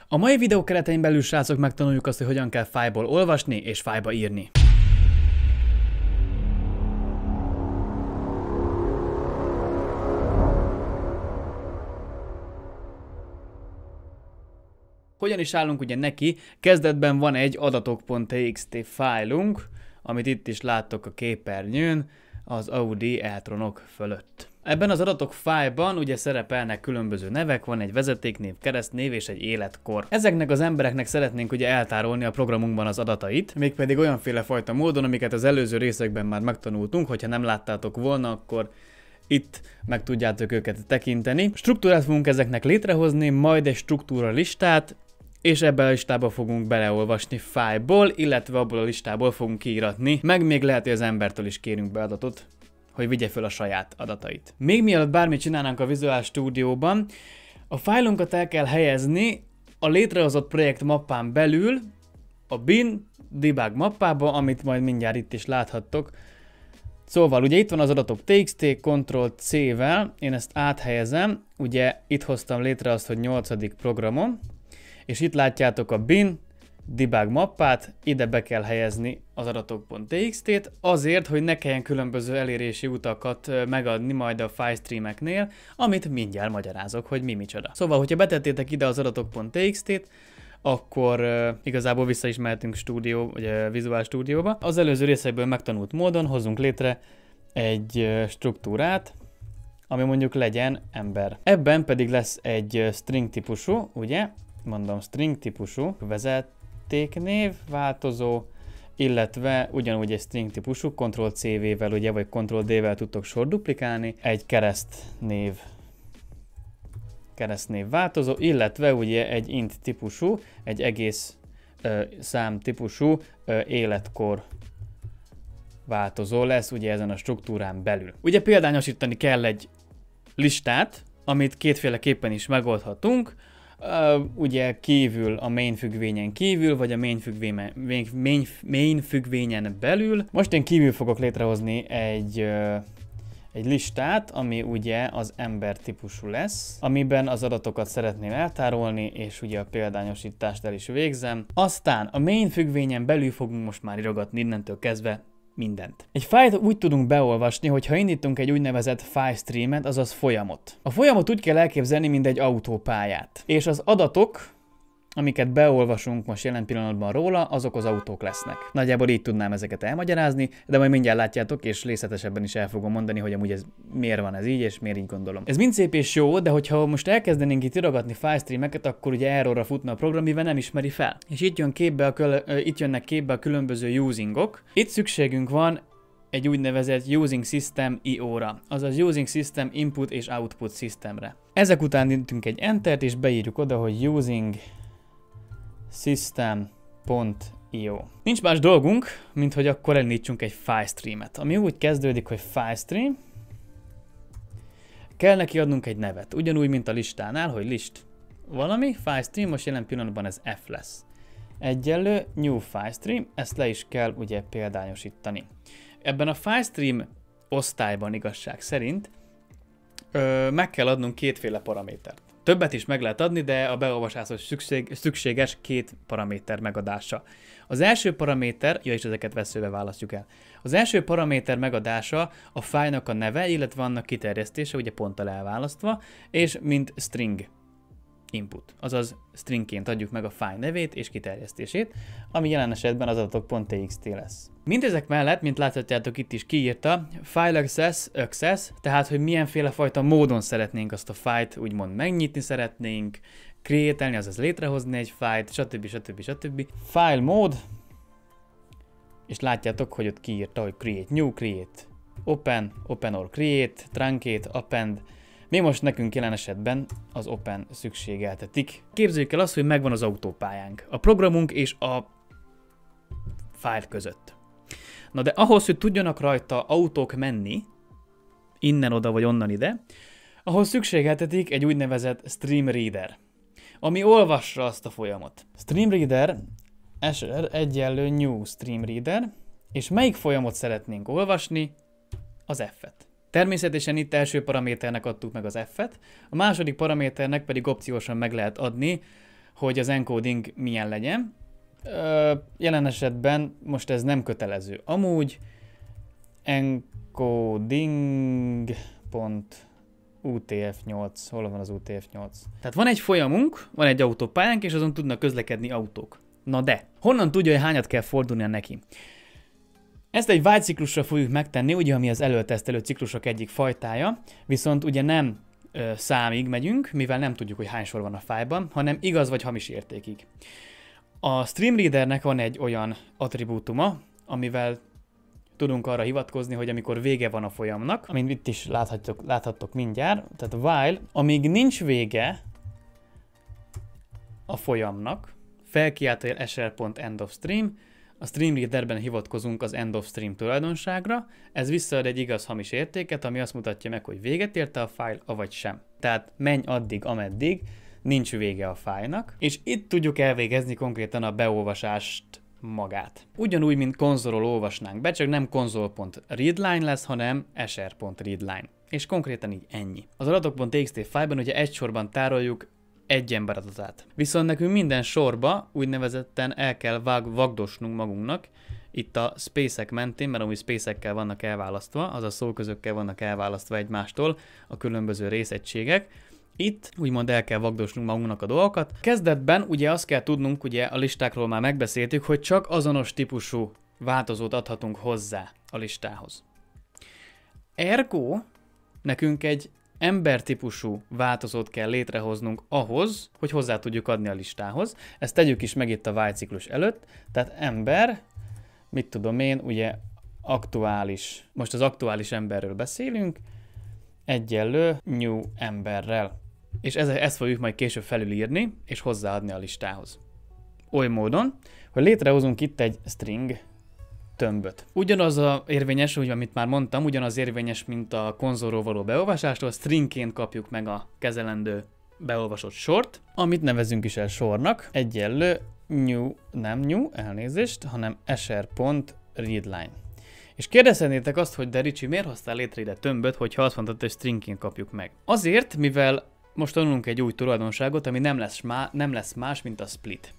A mai videó keretein belül, srácok, megtanuljuk azt, hogy hogyan kell fájlból olvasni és fájlba írni. Hogyan is állunk ugye neki? Kezdetben van egy adatok.txt fájlunk, amit itt is láttok a képernyőn, az Audi e-tronok fölött. Ebben az adatok fájlban ugye szerepelnek különböző nevek, van egy vezetéknév, keresztnév és egy életkor. Ezeknek az embereknek szeretnénk ugye eltárolni a programunkban az adatait, mégpedig olyanféle fajta módon, amiket az előző részekben már megtanultunk, hogyha nem láttátok volna, akkor itt meg tudjátok őket tekinteni. Struktúrát fogunk ezeknek létrehozni, majd egy struktúra listát, és ebbe a listába fogunk beleolvasni fájlból, illetve abból a listából fogunk kiíratni, meg még lehet, hogy az embertől is kérünk be adatot, hogy vigye föl a saját adatait. Még mielőtt bármit csinálnánk a Visual Studio-ban, a fájlunkat el kell helyezni a létrehozott projekt mappán belül, a bin debug mappába, amit majd mindjárt itt is láthattok. Szóval ugye itt van az adatok txt, Ctrl+C-vel, én ezt áthelyezem, ugye itt hoztam létre azt, hogy 8. programom, és itt látjátok a bin debug mappát, ide be kell helyezni az adatok.txt-t, azért, hogy ne kelljen különböző elérési utakat megadni majd a filestreameknél, amit mindjárt magyarázok, hogy mi micsoda. Szóval, hogyha betettétek ide az adatok.txt-t, akkor igazából vissza is mehetünk Visual Studio-ba. Az előző részekből megtanult módon hozzunk létre egy struktúrát, ami mondjuk legyen ember. Ebben pedig lesz egy string típusú, ugye? Mondom, string típusú vezetéknév, változó, illetve ugyanúgy egy string típusú, Ctrl+C-vel ugye, vagy Ctrl+D-vel tudtok sorduplikálni, egy keresztnév változó, illetve ugye egy int típusú, egy egész szám típusú életkor változó lesz ugye ezen a struktúrán belül. Ugye példányosítani kell egy listát, amit kétféleképpen is megoldhatunk, ugye kívül a main függvényen kívül, vagy a main függvényen belül. Most én kívül fogok létrehozni egy listát, ami ugye az ember típusú lesz, amiben az adatokat szeretném eltárolni, és ugye a példányosítást el is végzem. Aztán a main függvényen belül fogunk most már írogatni innentől kezdve mindent. Egy fájlt úgy tudunk beolvasni, hogy ha indítunk egy úgynevezett file streamet, azaz folyamot. A folyamot úgy kell elképzelni, mint egy autópályát. És az adatok, amiket beolvasunk most jelen pillanatban róla, azok az autók lesznek. Nagyjából így tudnám ezeket elmagyarázni, de majd mindjárt látjátok, és részletesebben is el fogom mondani, hogy amúgy ez miért van ez így, és miért így gondolom. Ez mind szép és jó, de hogyha most elkezdenénk itt írogatni file streameket, akkor ugye errorra futna a program, mivel nem ismeri fel. És itt jönnek képbe a különböző usingok. Itt szükségünk van egy úgynevezett Using System IO-ra, azaz Using System Input és Output Systemre. Ezek után intünk egy Entert, és beírjuk oda, hogy Using System.io. Nincs más dolgunk, mint hogy akkor elindítsunk egy filestreamet, ami úgy kezdődik, hogy filestream. Kell neki adnunk egy nevet, ugyanúgy, mint a listánál, hogy list valami, filestream, most jelen pillanatban ez F lesz. Egyenlő new filestream, ezt le is kell ugye példányosítani. Ebben a filestream osztályban igazság szerint meg kell adnunk kétféle paramétert. Többet is meg lehet adni, de a beolvasáshoz szükséges két paraméter megadása. Az első paraméter, és ezeket veszőbe választjuk el. Az első paraméter megadása a fájlnak a neve, illetve annak kiterjesztése, ugye ponttal elválasztva, és mint string input. Azaz stringként adjuk meg a fájl nevét és kiterjesztését, ami jelen esetben az adatok.txt lesz. Mindezek mellett, mint láthatjátok, itt is kiírta, file access, tehát hogy milyenféle fajta módon szeretnénk azt a fájlt úgymond megnyitni szeretnénk, create-elni, azaz létrehozni egy fájlt, stb. File mode, és látjátok, hogy ott kiírta, hogy create new, create open or create, truncate, append. Mi most nekünk jelen esetben az open szükségeltetik. Képzeljük el azt, hogy megvan az autópályánk, a programunk és a fájl között. Na de ahhoz, hogy tudjanak rajta autók menni, innen oda vagy onnan ide, ahhoz szükségeltetik egy úgynevezett stream reader, ami olvassa azt a folyamot. Stream reader egyenlő new stream reader, és melyik folyamot szeretnénk olvasni? Az F-et. Természetesen itt első paraméternek adtuk meg az F-et, a második paraméternek pedig opciósan meg lehet adni, hogy az encoding milyen legyen. Jelen esetben most ez nem kötelező. Amúgy encoding.utf8, hol van az UTF-8? Tehát van egy folyamunk, van egy autópályánk, és azon tudnak közlekedni autók. Na de, honnan tudja, hogy hányat kell fordulnia neki? Ezt egy while ciklusra fogjuk megtenni, ugye, ami az előtesztelő ciklusok egyik fajtája, viszont ugye nem számig megyünk, mivel nem tudjuk, hogy hány sor van a fájlban, hanem igaz vagy hamis értékig. A Streamreadernek van egy olyan attribútuma, amivel tudunk arra hivatkozni, hogy amikor vége van a folyamnak, amit itt is láthattok mindjárt, tehát while, amíg nincs vége a folyamnak, felkiáltja sr.endofstream, a Streamreaderben hivatkozunk az endofstream tulajdonságra, ez visszaad egy igaz-hamis értéket, ami azt mutatja meg, hogy véget érte a fájl, avagy sem. Tehát menj addig, ameddig nincs vége a fájlnak, és itt tudjuk elvégezni konkrétan a beolvasást magát. Ugyanúgy, mint konzolról olvasnánk be, csak nem console.readline lesz, hanem sr.readline. És konkrétan így ennyi. Az adatok.txt fájlban ugye egy sorban tároljuk egy ember adatát. Viszont nekünk minden sorba úgynevezetten el kell vagdosnunk magunknak, itt a space-ek mentén, mert amúgy space-ekkel vannak elválasztva, azaz szóközökkel vannak elválasztva egymástól a különböző részegységek. Itt úgymond el kell vagdosnunk magunknak a dolgokat. Kezdetben ugye azt kell tudnunk, ugye a listákról már megbeszéltük, hogy csak azonos típusú változót adhatunk hozzá a listához. Ergo nekünk egy embertípusú változót kell létrehoznunk ahhoz, hogy hozzá tudjuk adni a listához. Ezt tegyük is meg itt a while ciklus előtt, tehát ember, mit tudom én, ugye aktuális, most az aktuális emberről beszélünk, egyenlő new emberrel. És ezt fogjuk majd később felülírni, és hozzáadni a listához. Oly módon, hogy létrehozunk itt egy string tömböt. Ugyanaz érvényes, úgy, amit már mondtam, ugyanaz érvényes, mint a konzolról való beolvasástól, stringként kapjuk meg a kezelendő beolvasott sort, amit nevezünk is el sornak, egyenlő new, nem new, elnézést, hanem sr.readline. És kérdezhetnétek azt, hogy de Ricsi, miért hoztál létre ide tömböt, hogyha azt mondtad, hogy stringként kapjuk meg? Azért, mivel most tanulunk egy új tulajdonságot, ami nem lesz más, mint a split.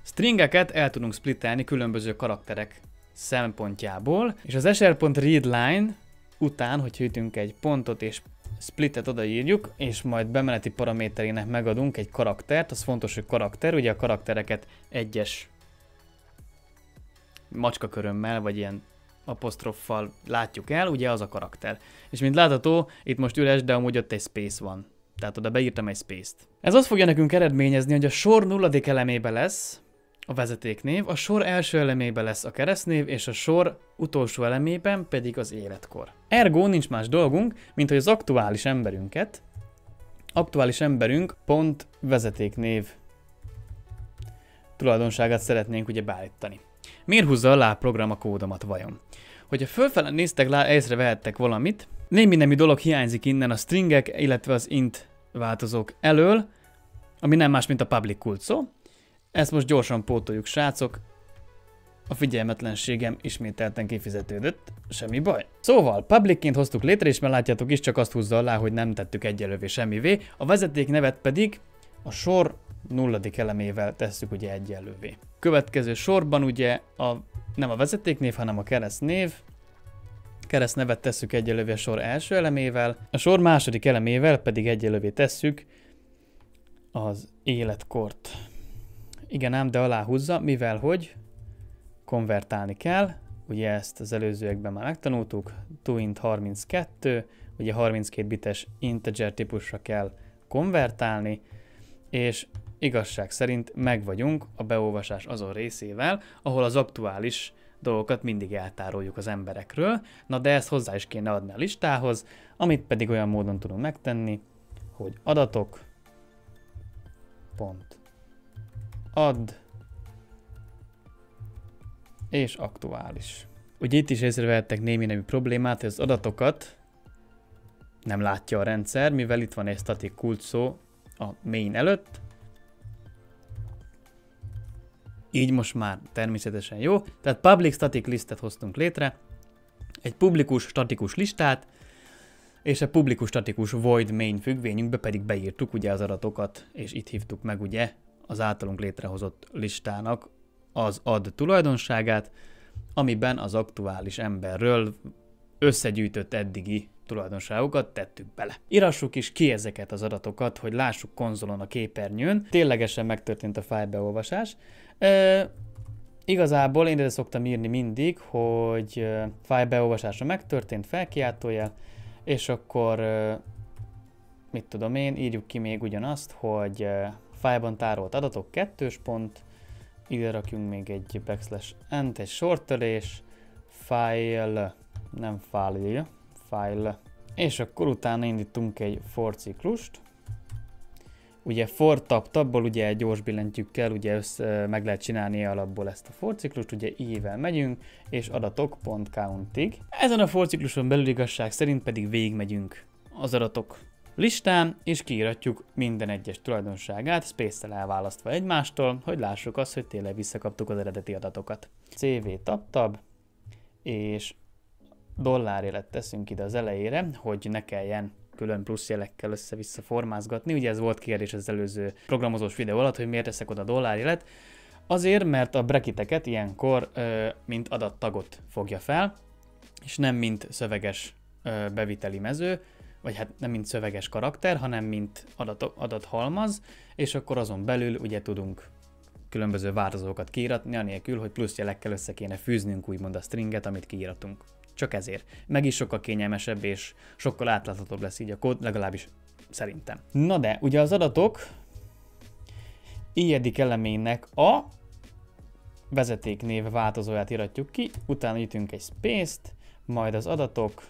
Stringeket el tudunk splittelni különböző karakterek szempontjából, és az sr.readline után, hogyha ütünk egy pontot és splitet odaírjuk, és majd bemeneti paraméterének megadunk egy karaktert, az fontos, hogy karakter, ugye a karaktereket egyes macskakörömmel, vagy ilyen apostroffal látjuk el, ugye az a karakter. És mint látható, itt most üres, de amúgy ott egy space van. Tehát oda beírtam egy space-t. Ez azt fogja nekünk eredményezni, hogy a sor nulladik elemébe lesz a vezetéknév, a sor első elemébe lesz a keresztnév, és a sor utolsó elemében pedig az életkor. Ergo nincs más dolgunk, mint hogy az aktuális emberünk pont vezetéknév tulajdonságát szeretnénk ugye beállítani. Miért húzza alá a program a kódomat vajon? Hogyha fölfele néztek, észrevehettek valamit, némi nemű dolog hiányzik innen a stringek, illetve az int változók elől, ami nem más, mint a public kulcó. Ezt most gyorsan pótoljuk, srácok. A figyelmetlenségem ismételten kifizetődött, semmi baj. Szóval, publicként hoztuk létre, és már látjátok is, csak azt húzza alá, hogy nem tettük egyelővé semmivé. A vezeték nevet pedig a sor nulladik elemével tesszük ugye egyenlővé. Következő sorban ugye nem a vezetéknév, hanem a keresztnév. Keresztnevet tesszük egyenlővé a sor első elemével, a sor második elemével pedig egyenlővé tesszük az életkort. Igen ám, de aláhúzza, mivel hogy konvertálni kell, ugye ezt az előzőekben már megtanultuk, toInt 32, ugye 32 bites integer típusra kell konvertálni, és igazság szerint meg vagyunk a beolvasás azon részével, ahol az aktuális dolgokat mindig eltároljuk az emberekről, na de ezt hozzá is kéne adni a listához, amit pedig olyan módon tudunk megtenni, hogy adatok, pont, add, és aktuális. Ugye itt is észrevehettek némi nemű problémát, hogy az adatokat nem látja a rendszer, mivel itt van egy static kulcsszó a main előtt, így most már természetesen jó. Tehát public static listet hoztunk létre, egy publikus statikus listát, és a publikus statikus void main függvényünkbe pedig beírtuk ugye az adatokat, és itt hívtuk meg ugye az általunk létrehozott listának az add tulajdonságát, amiben az aktuális emberről összegyűjtött eddigi tulajdonságokat tettük bele. Írassuk is ki ezeket az adatokat, hogy lássuk konzolon a képernyőn. Ténylegesen megtörtént a fájlbeolvasás. Igazából én ide szoktam írni mindig, hogy fájlbeolvasása megtörtént, felkiáltójel, és akkor mit tudom én, írjuk ki még ugyanazt, hogy fájlban tárolt adatok 2. pont, ide rakjunk még egy \n, egy sortölés, file, nem file, file, és akkor utána indítunk egy for ciklust. Ugye for tabból ugye gyors billentyűkkel ugye meg lehet csinálni alapból ezt a for ciklust, ugye i-vel megyünk, és adatok.countig. Ezen a for cikluson belül igazság szerint pedig végigmegyünk az adatok listán, és kiíratjuk minden egyes tulajdonságát, space-tel elválasztva egymástól, hogy lássuk azt, hogy tényleg visszakaptuk az eredeti adatokat. CV tab, és dollárjelet teszünk ide az elejére, hogy ne kelljen külön plusz jelekkel össze-vissza formázgatni. Ugye ez volt kérdés az előző programozós videó alatt, hogy miért teszek oda dollárjelet. Azért, mert a bracketeket ilyenkor mint adattagot fogja fel, és nem mint szöveges beviteli mező, vagy hát nem mint szöveges karakter, hanem mint adathalmaz, és akkor azon belül ugye tudunk különböző változókat kiíratni, anélkül, hogy plusz jelekkel össze kéne fűznünk úgymond a stringet, amit kiíratunk. Csak ezért. Meg is sokkal kényelmesebb és sokkal átláthatóbb lesz így a kód, legalábbis szerintem. Na de, ugye az adatok i-edik elemének a vezetéknév változóját iratjuk ki, utána ütünk egy space-t, majd az adatok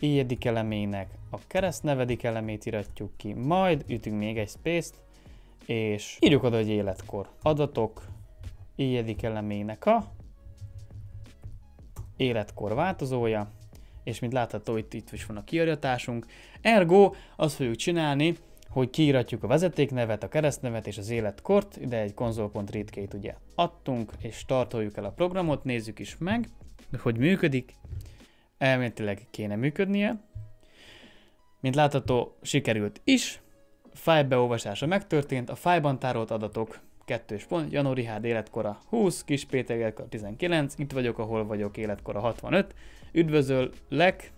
i-edik elemének a keresztnevedik elemét iratjuk ki, majd ütünk még egy space-t, és írjuk oda, hogy életkor. Adatok i-edik elemének a életkor változója, és mint látható, itt is van a kiiratásunk. Ergo azt fogjuk csinálni, hogy kiíratjuk a vezetéknevet, a keresztnevet és az életkort, ide egy console.readkey-t ugye adtunk, és startoljuk el a programot, nézzük is meg, hogy működik. Elméletileg kéne működnie. Mint látható, sikerült is. Fájlbeolvasása megtörtént, a fájlban tárolt adatok 2. pont, Janó Richárd életkora 20, Kis Péter életkora 19, itt vagyok, ahol vagyok, életkora 65, üdvözöllek,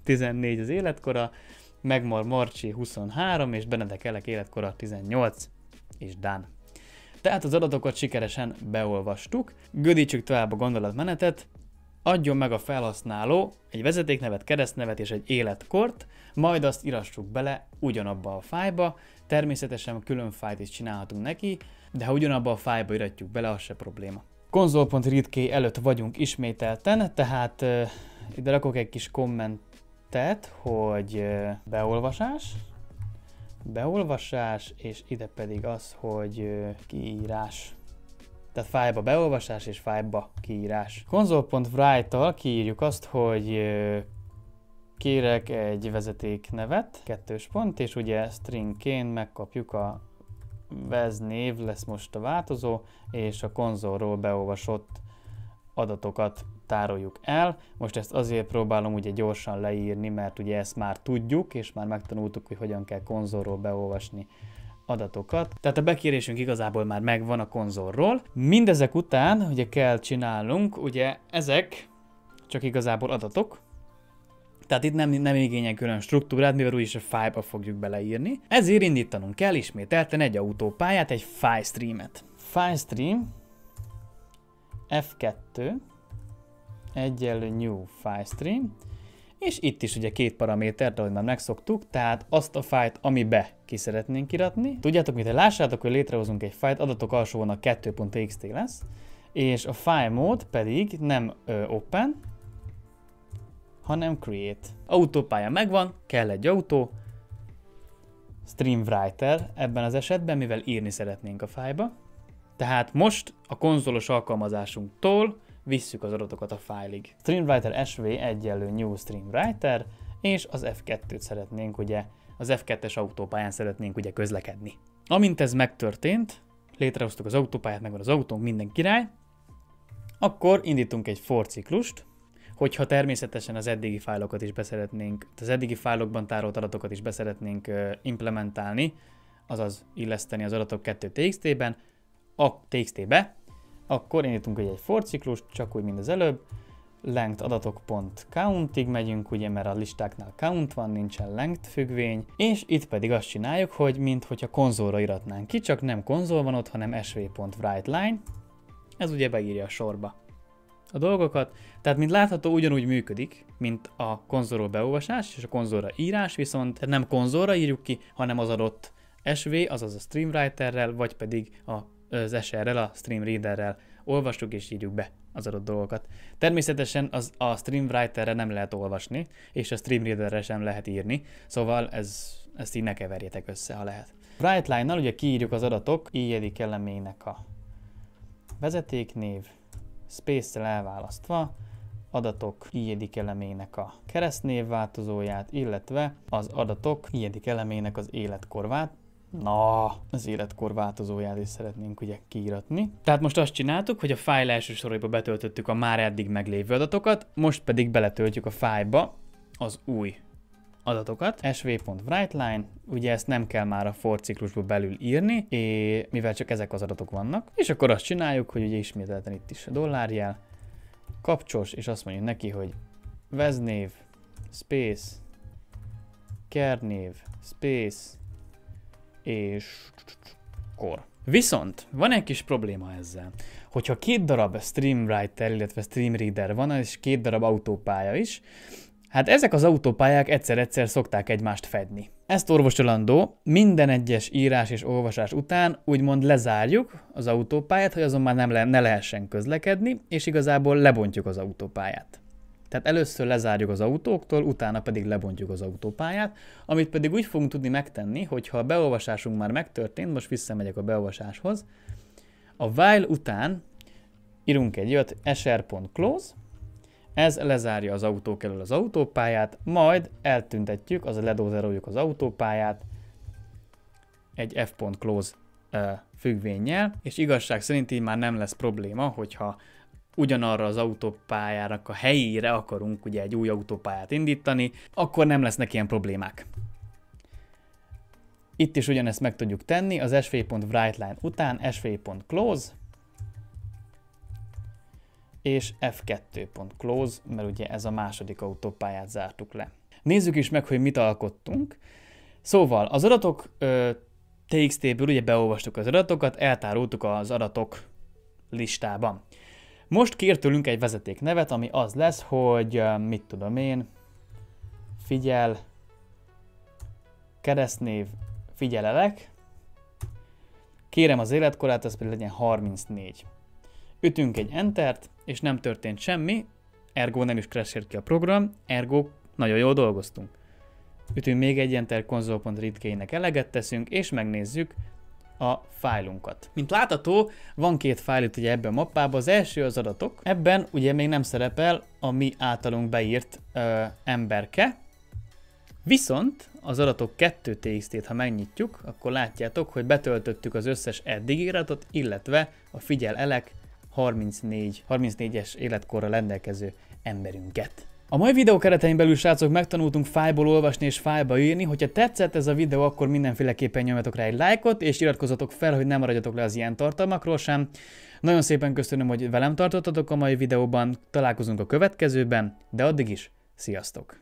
14 az életkora, Megmar Marcsi 23, és Benedek Elek életkora 18, és done. Tehát az adatokat sikeresen beolvastuk, gödítsük tovább a gondolatmenetet, adjon meg a felhasználó egy vezetéknevet, keresztnevet és egy életkort, majd azt írassuk bele ugyanabba a fájlba, természetesen külön fájlt is csinálhatunk neki, de ha ugyanabba a fájlba iratjuk bele, az se probléma. Console.readkey előtt vagyunk ismételten, tehát ide rakok egy kis kommentet, hogy beolvasás, és ide pedig az, hogy kiírás. Tehát fájlba beolvasás és fájlba kiírás. Console.write-tal kiírjuk azt, hogy kérek egy vezetéknevet, 2. pont, és ugye stringként megkapjuk a veznév, lesz most a változó, és a konzolról beolvasott adatokat tároljuk el. Most ezt azért próbálom ugye gyorsan leírni, mert ugye ezt már tudjuk, és már megtanultuk, hogy hogyan kell konzolról beolvasni adatokat. Tehát a bekérésünk igazából már megvan a konzolról. Mindezek után ugye kell csinálnunk, ugye ezek csak igazából adatok, tehát itt nem igényel külön struktúrát, mivel úgyis a fájlba fogjuk beleírni. Ezért indítanunk kell ismételten egy autópályát, egy filestreamet. Filestream F2 egyenlő new filestream, és itt is ugye 2 paramétert, ahogy már megszoktuk, tehát azt a fájlt, amibe ki szeretnénk iratni. Tudjátok, mint lássátok, hogy létrehozunk egy fájlt, adatok alsóban a 2.txt lesz, és a file mód pedig nem open, hanem create. Autópálya megvan, kell egy autó, Streamwriter ebben az esetben, mivel írni szeretnénk a fájlba. Tehát most a konzolos alkalmazásunktól visszük az adatokat a fájlig. Streamwriter sv egyenlő new Streamwriter, és az F2-t szeretnénk ugye, az F2-es autópályán szeretnénk ugye közlekedni. Amint ez megtörtént, létrehoztuk az autópályát, megvan az autónk, minden király, akkor indítunk egy for ciklust, hogyha természetesen az eddigi fájlokat is beszeretnénk, az eddigi fájlokban tárolt adatokat is beszeretnénk implementálni azaz illeszteni az adatok 2 txt-ben, a txt-be, akkor indítunk egy for ciklust, csak úgy, mint az előbb, length adatok.countig megyünk, ugye, mert a listáknál count van, nincsen length függvény, és itt pedig azt csináljuk, hogy minthogyha konzolra iratnánk ki, csak nem konzol van ott, hanem sv.writeLine, ez ugye beírja a sorba a dolgokat, tehát mint látható ugyanúgy működik, mint a konzolról beolvasás és a konzolra írás, viszont nem konzolra írjuk ki, hanem az adott SV, azaz a streamwriterrel, vagy pedig az SR-rel, a streamreaderrel olvassuk és írjuk be az adott dolgokat. Természetesen a streamwriterre nem lehet olvasni, és a streamreaderre sem lehet írni, szóval ezt így ne keverjétek össze, ha lehet. WriteLine-nal ugye kiírjuk az adatok i. elemének a vezetéknév, space-szel elválasztva, adatok i. elemének a keresztnév változóját, illetve az adatok i. elemének az az életkor változóját is szeretnénk ugye kiíratni. Tehát most azt csináltuk, hogy a fájl első soraiba betöltöttük a már eddig meglévő adatokat, most pedig beletöltjük a fájlba az új adatokat. sv.writeLine, ugye ezt nem kell már a for ciklusba belül írni, mivel csak ezek az adatok vannak. És akkor azt csináljuk, hogy ugye ismételten itt is a dollárjel, kapcsos, és azt mondjuk neki, hogy veznév, space, kernév, space, és kor. Viszont van egy kis probléma ezzel. Hogyha 2 darab streamwriter, illetve streamreader van, és 2 darab autópálya is, hát ezek az autópályák egyszer-egyszer szokták egymást fedni. Ezt orvosolandó, minden egyes írás és olvasás után úgymond lezárjuk az autópályát, hogy azon már ne lehessen közlekedni, és igazából lebontjuk az autópályát. Tehát először lezárjuk az autóktól, utána pedig lebontjuk az autópályát, amit pedig úgy fogunk tudni megtenni, hogyha a beolvasásunk már megtörtént, most visszamegyek a beolvasáshoz, a while után írunk egy olyat sr.close, ez lezárja az autók elől az autópályát, majd eltüntetjük, azaz ledózeroljuk az autópályát egy f.close függvénnyel, és igazság szerint így már nem lesz probléma, hogyha ugyanarra az autópályának a helyére akarunk ugye egy új autópályát indítani, akkor nem lesznek ilyen problémák. Itt is ugyanezt meg tudjuk tenni, az sv.writeLine után sv.close és f2.close, mert ugye ez a második autópályát zártuk le. Nézzük is meg, hogy mit alkottunk. Szóval az adatok txt-ből ugye beolvastuk az adatokat, eltároltuk az adatok listában. Most kér tőlünk egy vezetéknevet, ami az lesz, hogy mit tudom én, figyel, keresztnév, figyelelek, kérem az életkorát, ez pedig legyen 34. Ütünk egy Entert, és nem történt semmi, ergo nem is crashért ki a program, ergo nagyon jól dolgoztunk. Ütünk még egy Enter, console.readkey-nek eleget teszünk, és megnézzük a fájlunkat. Mint látható, van 2 fájl itt ugye ebben a mappában, az első az adatok, ebben ugye még nem szerepel a mi általunk beírt emberke, viszont az adatok 2 txt-t, ha megnyitjuk, akkor látjátok, hogy betöltöttük az összes eddigi iratot, illetve a figyelelek 34-es életkorra rendelkező emberünket. A mai videó keretein belül, srácok, megtanultunk fájlból olvasni és fájlba írni. Hogyha tetszett ez a videó, akkor mindenféleképpen nyomjatok rá egy lájkot, és iratkozzatok fel, hogy ne maradjatok le az ilyen tartalmakról sem. Nagyon szépen köszönöm, hogy velem tartottatok a mai videóban, találkozunk a következőben, de addig is, sziasztok!